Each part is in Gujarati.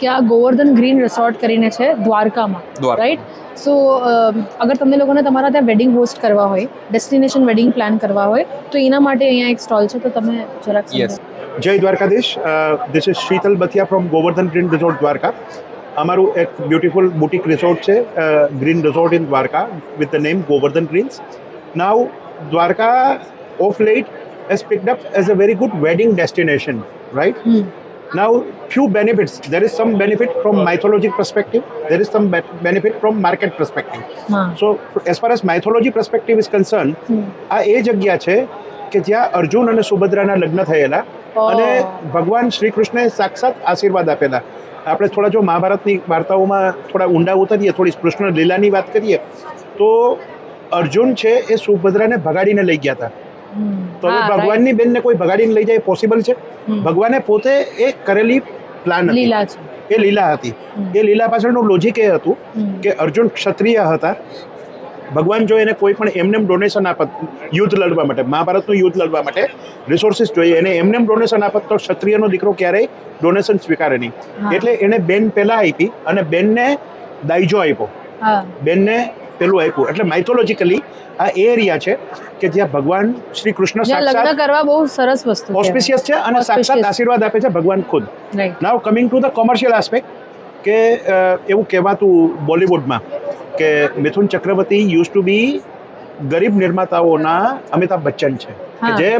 કે આ ગોવર્ધન ગ્રીન રિસોર્ટ કરીને છે દ્વારકામાં, રાઈટ? સો અગર તમને લોકોને તમારા ત્યાં વેડિંગ હોસ્ટ કરવા હોય, ડેસ્ટિનેશન વેડિંગ પ્લાન કરવા હોય, તો એના માટે અહીંયા એક સ્ટોલ છે, તો તમે જરાક યસ. જય Dwarkadhish. This is Sheetal Bathia from Govardhan Green Resort Dwarka. અમારું એક બ્યુટીફુલ બુટીક રિસોર્ટ છે, green resort in Dwarka with the name Govardhan Greens. Now Dwarka of late has picked up as a very good wedding destination, right? Now, few benefits. There is some benefit from mythology perspective. There is some benefit from market perspective. So, as far as mythology perspective is concerned, આ એ જગ્યા છે કે જ્યાં અર્જુન અને સુભદ્રાના લગ્ન થયેલા અને ભગવાન શ્રી કૃષ્ણે સાક્ષાત આશીર્વાદ આપેલા. આપણે થોડા જો મહાભારતની વાર્તાઓમાં થોડા ઊંડા ઉતરીએ, થોડી કૃષ્ણ લીલાની વાત કરીએ, તો અર્જુન છે એ સુભદ્રાને ભગાડીને લઈ ગયા હતા. તો હવે ભગવાનની બેનને કોઈ ભગાડીને લઈ જાય પોસિબલ છે? ભગવાને પોતે એક કરેલી પ્લાન હતી, એ લીલા હતી. એ લીલા પાછળનું લોજિક એ હતું કે અર્જુન ક્ષત્રિય હતા. ભગવાન જો એને કોઈ પણ એમનેમ ડોનેશન આપત યુદ્ધ લડવા માટે, મહાભારતનું યુદ્ધ લડવા માટે રિસોર્સિસ જોઈએ, એને એમનેમ ડોનેશન આપત તો ક્ષત્રિયનો દીકરો ક્યારેય ડોનેશન સ્વીકારે નહીં. એટલે એને બેન પહેલા આપી અને બેનને દાઈજો આપ્યો, બેનને પેલું આપ્યું. એટલે માઇથોલોજીકલી આ એરિયા છે કે જ્યાં ભગવાન શ્રી કૃષ્ણ લગ્ન કરવા બહુ સરસ વસ્તુ ઓસ્પિશિયસ છે અને સાક્ષાત આશીર્વાદ આપે છે ભગવાન ખુદ. Now coming to the commercial aspect, કે એવું કહેવાતું બોલિવૂડમાં કે મિથુન ચક્રવર્તી યુઝ ટુ બી ગરીબ નિર્માતાઓના અમિતાભ બચ્ચન છે, કે જે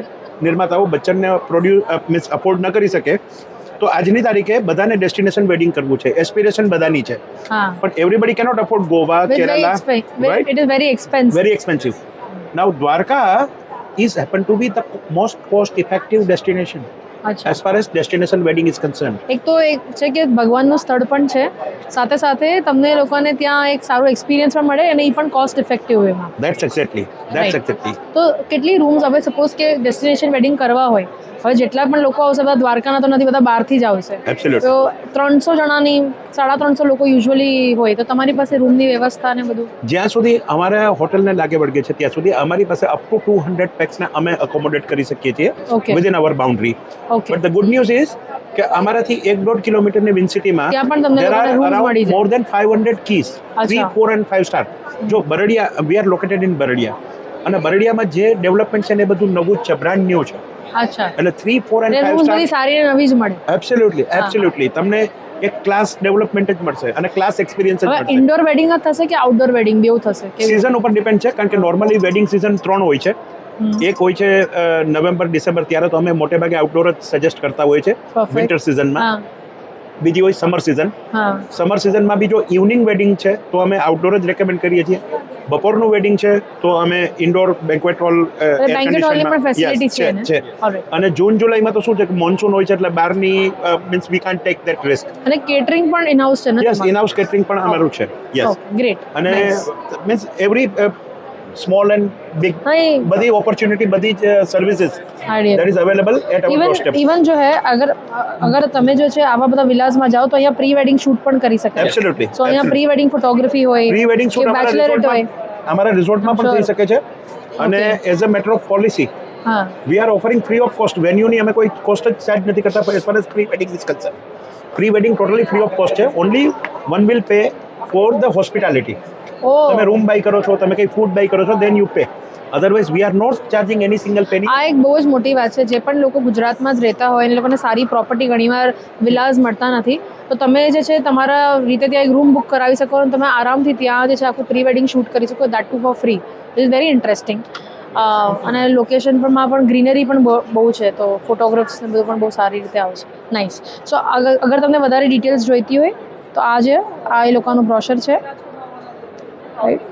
નિર્માતાઓ બચ્ચનને મીન્સ અફોર્ડ ન કરી શકે. તો આજની તારીખે બધાને ડેસ્ટિનેશન વેડિંગ કરવું છે, એસ્પિરેશન બધાની છે, પણ everybody cannot afford Goa, Kerala, right? It is very expensive. Now Dwarka is happen to B the most cost effective destination as far as destination wedding is concerned. એક તો એક છે કે ભગવાનનું સ્થળ પણ છે, સાથે સાથે તમને લોકોને ત્યાં એક સારો એક્સપિરિયન્સ પણ મળે અને એ પણ કોસ્ટ ઇફેક્ટિવ વેમાં. That's exactly. તો કેટલી રૂમ્સ, હવે સપોઝ કે ડેસ્ટિનેશન વેડિંગ કરવા હોય, હવે જેટલા પણ લોકો આવશે બધા દ્વારકાના તો નથી, બધા બહારથી જ આવશે. તો 300 જણાની 350 લોકો યુઝ્યુઅલી હોય, તો તમારી પાસે રૂમની વ્યવસ્થા ને બધું? જ્યાં સુધી અમારા હોટલને લાગે વળગે છે ત્યાં સુધી અમારી પાસે અપ ટુ 200 પેક્સને અમે અકોમોડેટ કરી શકીએ છીએ within our boundary. But the good news is કે અમારાથી 1-1.5 કિલોમીટરની વિનસિટીમાં there are around more than 500 keys, 3, 4 and 5 star. જો બરડિયા, we are located in બરડિયા, અને બરડિયામાં જે ડેવલપમેન્ટ છે ને એ બધું નવું જ છે, બ્રાન્ડ ન્યૂ છે. એટલે 3, 4 and 5 star સારી નવી જ મળે. એબ્સોલ્યુટલી તમને એક ક્લાસ ડેવલપમેન્ટ જ મળશે અને ક્લાસ એક્સપિરિયન્સ જ મળશે. ઇન્ડોર વેડિંગ જ થશે કે આઉટડોર વેડિંગ બેવ થશે? સીઝન ઉપર ડિપેન્ડ છે, કારણ કે નોર્મલી વેડિંગ સીઝન 3 હોય છે. એક હોય છે નવેમ્બર ડિસેમ્બર, ત્યારે તો અમે મોટે ભાગે આઉટડોર જ સજેસ્ટ કરતા હોય છે વિન્ટર સિઝનમાં. બીજી હોય સમર સિઝન. સમર સિઝનમાં બી જો ઇવનિંગ વેડિંગ છે તો અમે આઉટડોર જ રેકમેન્ડ કરીએ છીએ. બપોરનું વેડિંગ છે તો અમે ઇન્ડોર બેન્ક્વેટ હોલ છે. અને જૂન જુલાઈમાં તો શું છે કે મોન્સૂન હોય છે, એટલે બહારની means we can't take that risk. અને કેટરિંગ પણ ઇનહાઉસ છે ને? યસ, ઇનહાઉસ કેટરિંગ પણ અમારું છે. Yes, great. અને means every small and big બધી ઓપોર્ચ્યુનિટી, બધી જ services that is available at our doorstep. Even જો હે અગર તમે જો છે આવા બધા વિલાસમાં જાઓ તો અહીંયા પ્રી વેડિંગ શૂટ પણ કરી શકે. એબ્સોલ્યુટલી. સો અહીંયા પ્રી વેડિંગ ફોટોગ્રાફી હોય, પ્રી વેડિંગ શૂટ અમારા રિસોર્ટમાં પણ થઈ શકે છે. અને as a matter of policy we are offering free of cost. વેન્યુની અમે કોઈ કોસ્ટ જ ચાર્જ નથી કરતા as far as pre wedding is concerned. Pre wedding totally free of cost છે. Only one will pay for the hospitality. તમે રૂમ બાય કરો છો, તમે કઈ ફૂડ બાય કરો છો, then you pay. Otherwise we are not charging any single penny. આ એક બહુ જ મોટી વાત છે. જે પણ લોકો ગુજરાતમાં જ રહેતા હોય એ લોકોને સારી પ્રોપર્ટી ઘણીવાર વિલાસ મળતા નથી, તો તમે જે છે તમારા રીતે ત્યાં એક રૂમ બુક કરાવી શકો અને તમે આરામથી ત્યાં જે છે આખું પ્રી વેડિંગ શૂટ કરી શકો, that too for free. It is very interesting. અને લોકેશન પણ ગ્રીનરી પણ બહુ છે, તો ફોટોગ્રાફ્સ ને બધું પણ બહુ સારી રીતે આવશે. નાઇસ. સો અગર તમને વધારે ડિટેલ્સ જોઈતી હોય તો આ એ લોકોનું બ્રોશર છે, રાઈટ?